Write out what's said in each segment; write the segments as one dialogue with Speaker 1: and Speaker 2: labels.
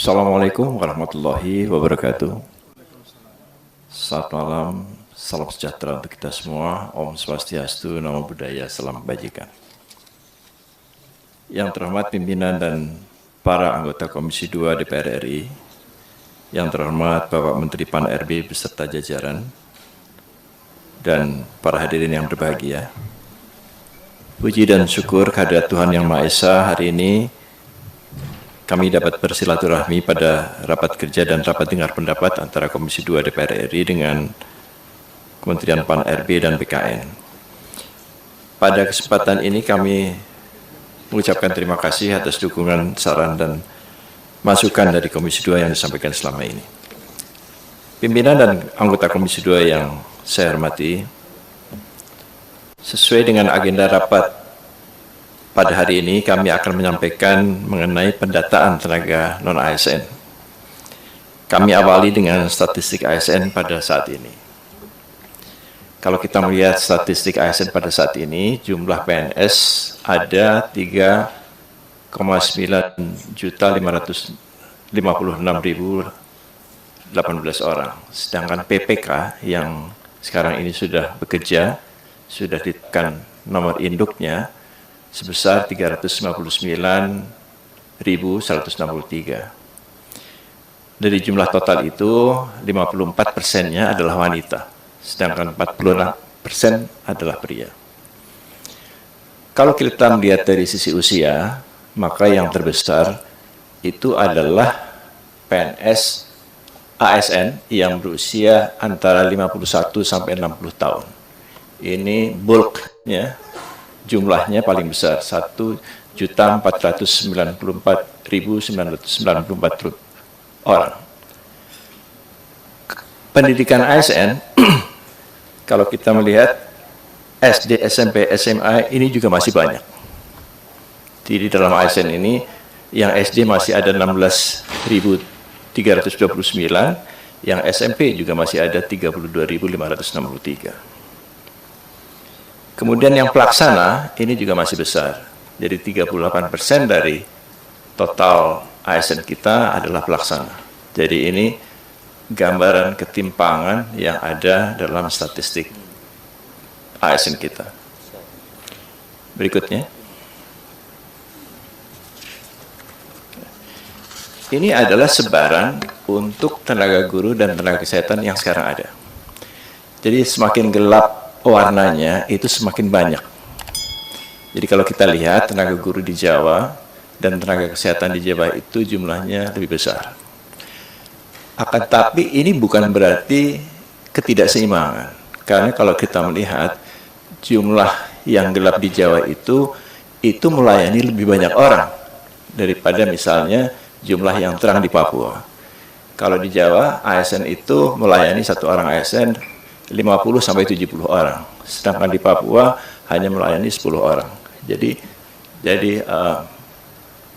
Speaker 1: Assalamualaikum warahmatullahi wabarakatuh. Selamat malam, salam sejahtera untuk kita semua. Om Swastiastu, Namo Buddhaya, salam kebajikan. Yang terhormat pimpinan dan para anggota Komisi 2 DPR RI, yang terhormat Bapak Menteri Pan-RB beserta jajaran, dan para hadirin yang berbahagia. Puji dan syukur kehadirat Tuhan Yang Maha Esa, hari ini kami dapat bersilaturahmi pada rapat kerja dan rapat dengar pendapat antara Komisi 2 DPR RI dengan Kementerian Pan-RB dan BKN. Pada kesempatan ini kami mengucapkan terima kasih atas dukungan, saran, dan masukan dari Komisi 2 yang disampaikan selama ini. Pimpinan dan anggota Komisi 2 yang saya hormati, sesuai dengan agenda rapat pada hari ini kami akan menyampaikan mengenai pendataan tenaga non-ASN. Kami awali dengan statistik ASN pada saat ini. Kalau kita melihat statistik ASN pada saat ini, jumlah PNS ada 3,9.556.018 orang. Sedangkan PPK yang sekarang ini sudah bekerja, sudah ditekan nomor induknya, sebesar 359.163. Dari jumlah total itu, 54%-nya adalah wanita, sedangkan 46% adalah pria. Kalau kita melihat dari sisi usia, maka yang terbesar itu adalah PNS ASN yang berusia antara 51 sampai 60 tahun. Ini bulknya, jumlahnya paling besar, 1.494.994 orang. Pendidikan ASN, kalau kita melihat SD, SMP, SMA ini juga masih banyak. Di dalam ASN ini, yang SD masih ada 16.329, yang SMP juga masih ada 32.563. Kemudian yang pelaksana ini juga masih besar. Jadi 38% dari total ASN kita adalah pelaksana. Jadi ini gambaran ketimpangan yang ada dalam statistik ASN kita. Berikutnya. Ini adalah sebaran untuk tenaga guru dan tenaga kesehatan yang sekarang ada. Jadi semakin gelap warnanya itu semakin banyak. Jadi kalau kita lihat tenaga guru di Jawa dan tenaga kesehatan di Jawa itu jumlahnya lebih besar. Akan tapi ini bukan berarti ketidakseimbangan. Karena kalau kita melihat jumlah yang gelap di Jawa itu melayani lebih banyak orang daripada misalnya jumlah yang terang di Papua. Kalau di Jawa, ASN itu melayani satu orang ASN 50 sampai 70 orang, sedangkan di Papua hanya melayani 10 orang. Jadi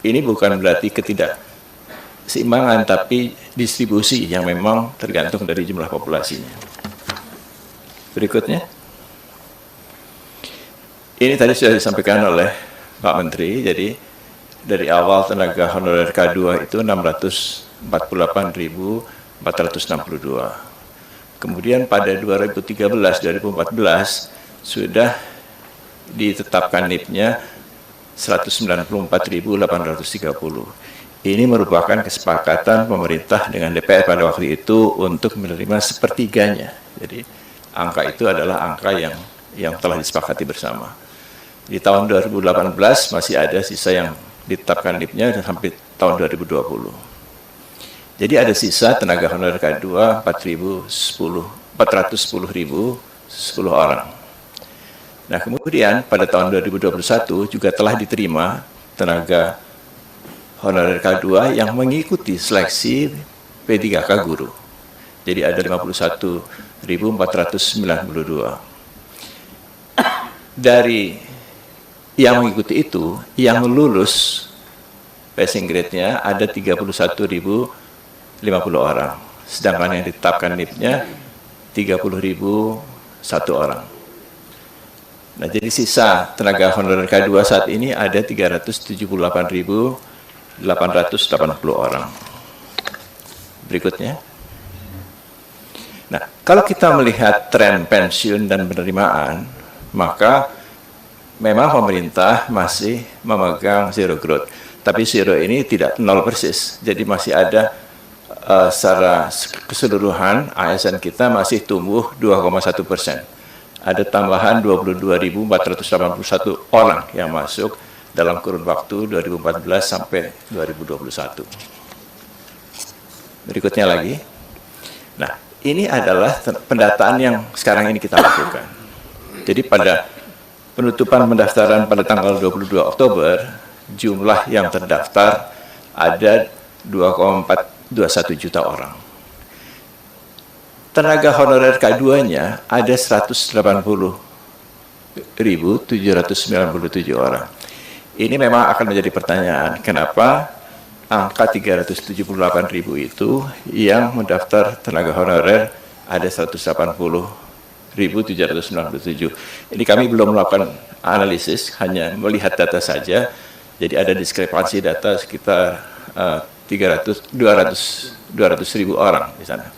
Speaker 1: ini bukan berarti ketidakseimbangan, tapi distribusi yang memang tergantung dari jumlah populasinya. Berikutnya, ini tadi sudah disampaikan oleh Pak Menteri. Jadi dari awal tenaga honorer K2 itu 648.462. Kemudian pada 2013-2014 sudah ditetapkan NIP-nya 194.830. Ini merupakan kesepakatan pemerintah dengan DPR pada waktu itu untuk menerima sepertiganya. Jadi angka itu adalah angka yang telah disepakati bersama. Di tahun 2018 masih ada sisa yang ditetapkan NIP-nya sampai tahun 2020. Jadi ada sisa tenaga honorer K2 410.010 orang. Nah kemudian pada tahun 2021 juga telah diterima tenaga honorer K2 yang mengikuti seleksi P3K guru. Jadi ada 51.492. Dari yang mengikuti itu, yang lulus passing grade-nya ada 31.050 orang, sedangkan yang ditetapkan NIP-nya 30.001 orang. Nah, jadi sisa tenaga honorer K2 saat ini ada 378.880 orang. Berikutnya. Nah, kalau kita melihat tren pensiun dan penerimaan, maka memang pemerintah masih memegang zero growth. Tapi zero ini tidak nol persis, jadi masih ada secara keseluruhan ASN kita masih tumbuh 2,1%. Ada tambahan 22.481 orang yang masuk dalam kurun waktu 2014 sampai 2021. Berikutnya lagi. Nah, ini adalah pendataan yang sekarang ini kita lakukan. Jadi pada penutupan pendaftaran pada tanggal 22 Oktober, jumlah yang terdaftar ada 2,421 juta orang. Tenaga honorer K2-nya ada 180.797 orang. Ini memang akan menjadi pertanyaan, kenapa angka 378.000 itu yang mendaftar tenaga honorer ada 180.797. Ini kami belum melakukan analisis, hanya melihat data saja. Jadi ada diskrepansi data sekitar 200.000 orang di sana.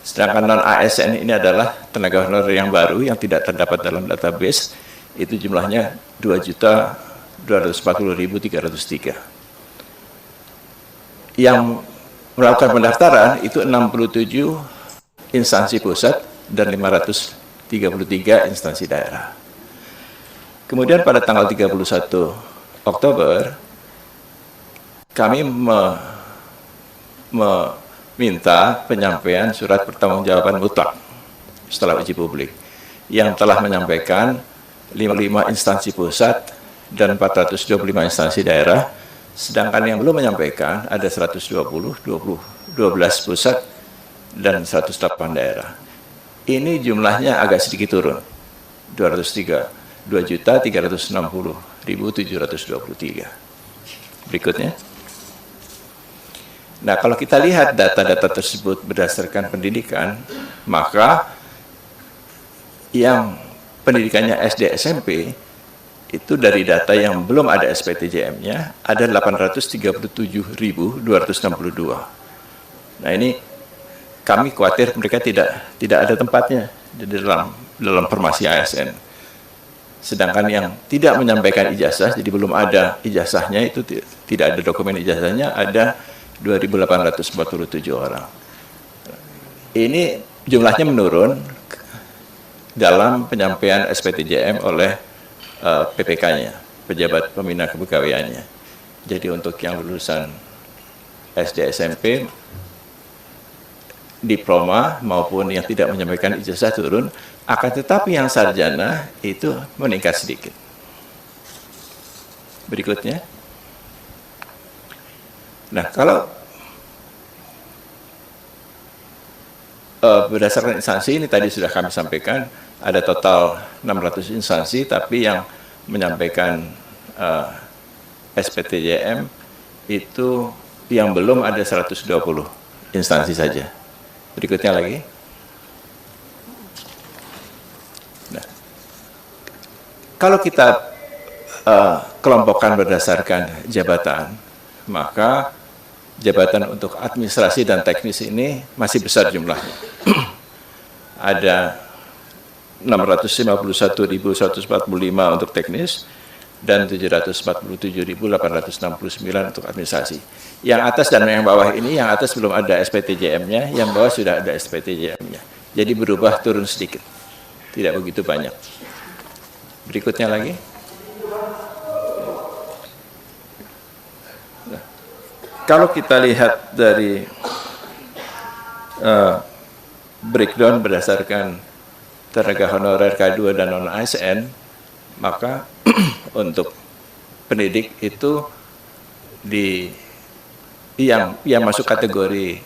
Speaker 1: Sedangkan non-ASN ini adalah tenaga honorer yang baru yang tidak terdapat dalam database, itu jumlahnya 2.240.303. Yang melakukan pendaftaran itu 67 instansi pusat dan 533 instansi daerah. Kemudian pada tanggal 31 Oktober, kami minta penyampaian surat pertanggungjawaban mutlak setelah uji publik yang telah menyampaikan 55 instansi pusat dan 425 instansi daerah, sedangkan yang belum menyampaikan ada 120, 12 pusat dan 108 daerah. Ini jumlahnya agak sedikit turun, 2.360.723. Berikutnya. Nah, kalau kita lihat data-data tersebut berdasarkan pendidikan, maka yang pendidikannya SD SMP itu dari data yang belum ada SPTJM-nya ada 837.262. Nah, ini kami khawatir mereka tidak ada tempatnya di dalam formasi ASN. Sedangkan yang tidak menyampaikan ijazah, jadi belum ada ijazahnya, itu tidak ada dokumen ijazahnya, ada 2.847 orang. Ini jumlahnya menurun dalam penyampaian SPTJM oleh PPK-nya, pejabat pembina kepegawaiannya. Jadi untuk yang lulusan SD SMP, diploma maupun yang tidak menyampaikan ijazah turun, akan tetapi yang sarjana itu meningkat sedikit. Berikutnya. Nah, kalau berdasarkan instansi ini tadi sudah kami sampaikan, ada total 600 instansi, tapi yang menyampaikan SPTJM itu yang belum ada 120 instansi saja. Berikutnya lagi. Nah, kalau kita kelompokkan berdasarkan jabatan, maka jabatan untuk administrasi dan teknis ini masih besar jumlahnya. Ada 651.145 untuk teknis dan 747.869 untuk administrasi. Yang atas dan yang bawah ini, yang atas belum ada SPTJM-nya, yang bawah sudah ada SPTJM-nya. Jadi berubah turun sedikit, tidak begitu banyak. Berikutnya lagi. Kalau kita lihat dari breakdown berdasarkan tenaga honorer K2 dan non-ASN, maka untuk pendidik itu yang masuk kategori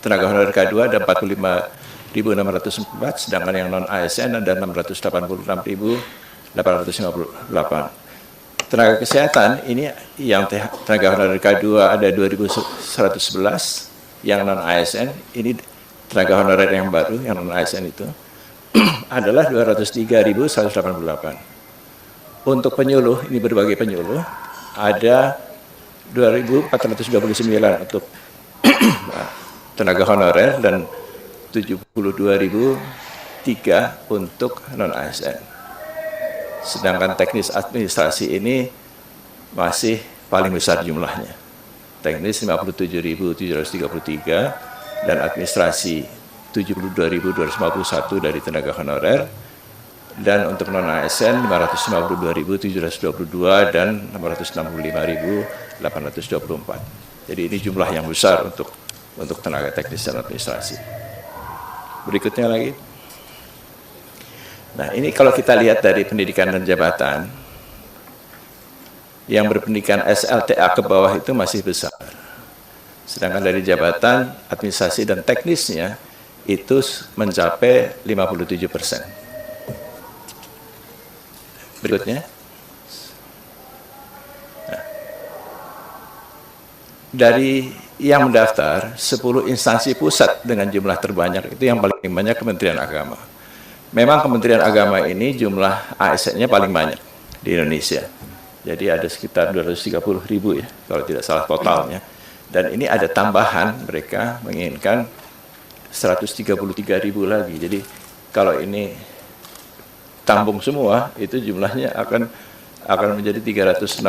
Speaker 1: tenaga honorer K2 ada 45.604, sedangkan yang non-ASN ada 686.858. Tenaga kesehatan ini yang tenaga honorer K2 ada 2.111, yang non-ASN ini tenaga honorer yang baru, yang non-ASN itu adalah 203.188. Untuk penyuluh, ini berbagai penyuluh, ada 2.429 untuk tenaga honorer dan 72.003 untuk non-ASN. Sedangkan teknis administrasi ini masih paling besar jumlahnya. Teknis 57.733 dan administrasi 72.251 dari tenaga honorer, dan untuk non-ASN 552.722 dan 665.824. Jadi ini jumlah yang besar untuk tenaga teknis dan administrasi. Berikutnya lagi. Nah, ini kalau kita lihat dari pendidikan dan jabatan, yang berpendidikan SLTA ke bawah itu masih besar. Sedangkan dari jabatan, administrasi, dan teknisnya itu mencapai 57%. Berikutnya. Nah, dari yang mendaftar, 10 instansi pusat dengan jumlah terbanyak, itu yang paling banyak Kementerian Agama. Memang Kementerian Agama ini jumlah ASN-nya paling banyak di Indonesia. Jadi ada sekitar 230.000 ya, kalau tidak salah totalnya. Dan ini ada tambahan, mereka menginginkan 133.000 lagi. Jadi kalau ini tambung semua, itu jumlahnya akan menjadi 360.000.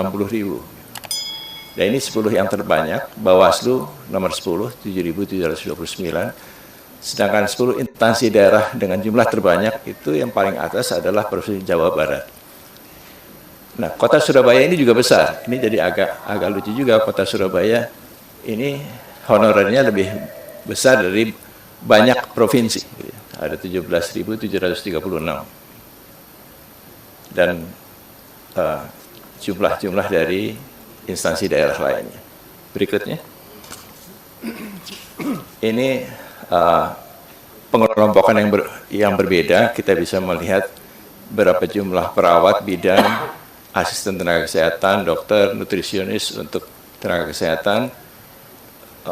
Speaker 1: Dan ini 10 yang terbanyak, Bawaslu nomor 10, 7.729. Sedangkan 10 instansi daerah dengan jumlah terbanyak, itu yang paling atas adalah Provinsi Jawa Barat. Nah, kota Surabaya ini juga besar. Ini jadi agak lucu juga, kota Surabaya ini honorernya lebih besar dari banyak provinsi. Ada 17.736. Dan jumlah-jumlah dari instansi daerah lainnya. Berikutnya. Ini pengelompokan yang berbeda. Kita bisa melihat berapa jumlah perawat, bidan, asisten tenaga kesehatan, dokter, nutrisionis untuk tenaga kesehatan.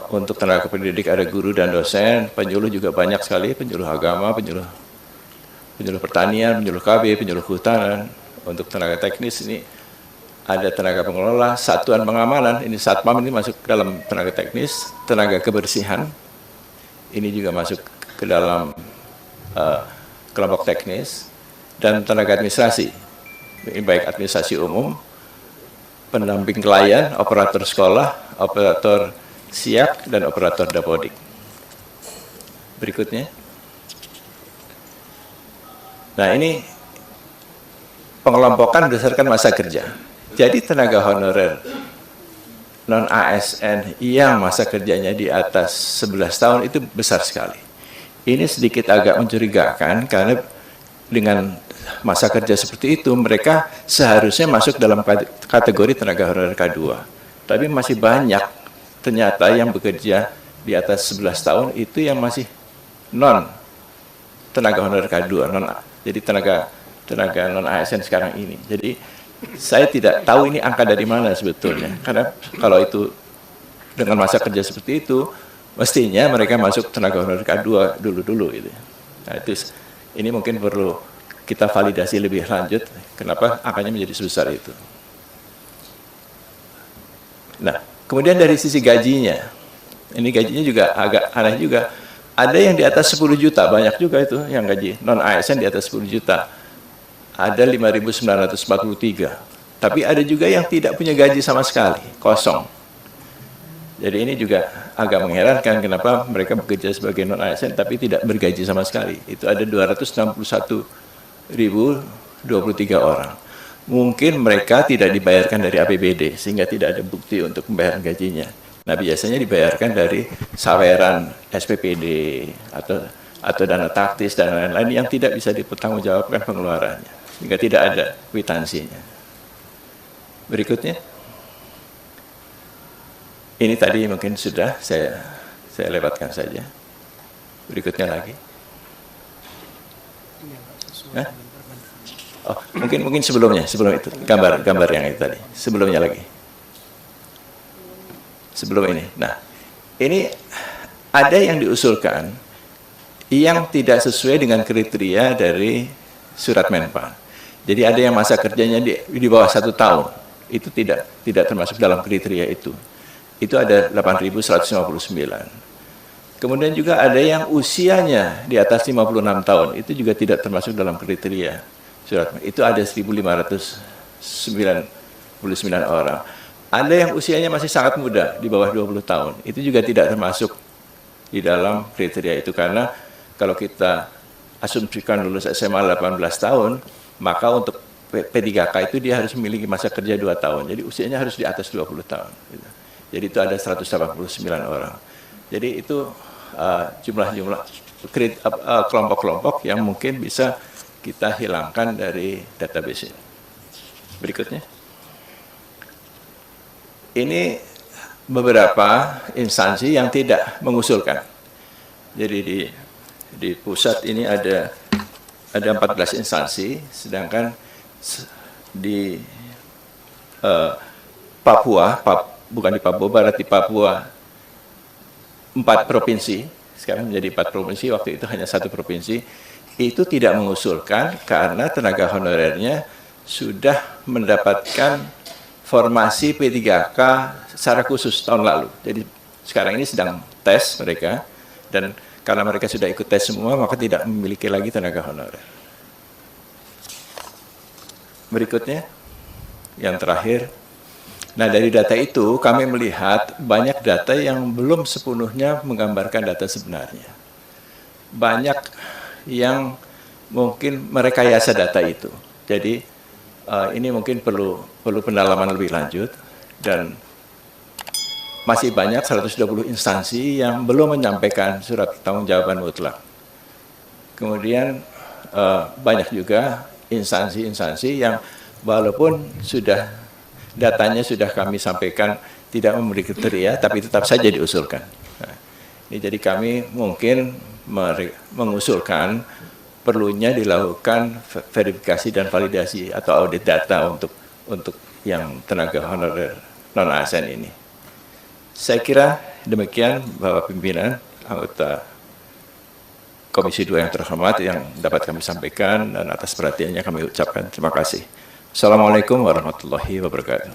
Speaker 1: Untuk tenaga pendidik ada guru dan dosen, penyuluh juga banyak sekali, penyuluh agama, penyuluh pertanian, penyuluh KB, penyuluh kehutanan. Untuk tenaga teknis ini ada tenaga pengelola, satuan pengamanan, ini satpam ini masuk ke dalam tenaga teknis, tenaga kebersihan, ini juga masuk ke dalam kelompok teknis, dan tenaga administrasi, ini baik administrasi umum, pendamping klien, operator sekolah, operator siap, dan operator dapodik. Berikutnya. Nah, ini pengelompokan berdasarkan masa kerja. Jadi tenaga honorer non-ASN yang masa kerjanya di atas 11 tahun itu besar sekali. Ini sedikit agak mencurigakan karena dengan masa kerja seperti itu mereka seharusnya masuk dalam kategori tenaga honorer K2. Tapi masih banyak ternyata yang bekerja di atas 11 tahun itu yang masih non tenaga honorer K2, jadi tenaga non ASN sekarang ini. Jadi saya tidak tahu ini angka dari mana sebetulnya, karena kalau itu dengan masa kerja seperti itu mestinya mereka masuk tenaga honorer K2 dulu gitu. Nah, ini mungkin perlu kita validasi lebih lanjut kenapa angkanya menjadi sebesar itu. Nah, kemudian dari sisi gajinya, ini gajinya juga agak aneh juga. Ada yang di atas 10 juta, banyak juga itu yang gaji non-ASN di atas 10 juta. Ada 5.943. Tapi ada juga yang tidak punya gaji sama sekali, kosong. Jadi ini juga agak mengherankan kenapa mereka bekerja sebagai non-ASN tapi tidak bergaji sama sekali. Itu ada 261.023 orang. Mungkin mereka tidak dibayarkan dari APBD sehingga tidak ada bukti untuk pembayaran gajinya. Nah, biasanya dibayarkan dari saweran SPPD atau dana taktis dan lain-lain yang tidak bisa dipertanggungjawabkan pengeluarannya sehingga tidak ada kwitansinya. Berikutnya. Ini tadi mungkin sudah saya lewatkan saja. Berikutnya lagi. Hah? Oh, mungkin sebelum itu gambar yang itu tadi. Sebelumnya lagi. Sebelum ini. Nah, ini ada yang diusulkan yang tidak sesuai dengan kriteria dari surat Menpan. Jadi ada yang masa kerjanya di bawah 1 tahun. Itu tidak termasuk dalam kriteria itu. Itu ada 8.159. Kemudian juga ada yang usianya di atas 56 tahun, itu juga tidak termasuk dalam kriteria surat. Itu ada 1.599 orang. Ada yang usianya masih sangat muda, di bawah 20 tahun, itu juga tidak termasuk di dalam kriteria itu, karena kalau kita asumsikan lulus SMA 18 tahun, maka untuk P3K itu dia harus memiliki masa kerja 2 tahun, jadi usianya harus di atas 20 tahun. Gitu. Jadi itu ada 189 orang. Jadi itu jumlah-jumlah kelompok-kelompok yang mungkin bisa kita hilangkan dari database ini. Berikutnya. Ini beberapa instansi yang tidak mengusulkan. Jadi di pusat ini ada 14 instansi, sedangkan di Papua, bukan di Papua Barat, di Papua 4 provinsi, sekarang menjadi 4 provinsi, waktu itu hanya 1 provinsi, itu tidak mengusulkan karena tenaga honorernya sudah mendapatkan formasi P3K secara khusus tahun lalu. Jadi sekarang ini sedang tes mereka, dan karena mereka sudah ikut tes semua, maka tidak memiliki lagi tenaga honorer. Berikutnya, yang terakhir. Nah, dari data itu kami melihat banyak data yang belum sepenuhnya menggambarkan data sebenarnya. Banyak yang mungkin merekayasa data itu. Jadi ini mungkin perlu pendalaman lebih lanjut, dan masih banyak 120 instansi yang belum menyampaikan surat pertanggungjawaban mutlak. Kemudian banyak juga instansi-instansi yang walaupun datanya sudah kami sampaikan tidak memenuhi kriteria, tapi tetap saja diusulkan. Nah, ini jadi kami mungkin mengusulkan perlunya dilakukan verifikasi dan validasi atau audit data untuk yang tenaga honorer non-ASN ini. Saya kira demikian, Bapak Pimpinan, anggota Komisi 2 yang terhormat, yang dapat kami sampaikan, dan atas perhatiannya kami ucapkan terima kasih. Assalamualaikum warahmatullahi wabarakatuh.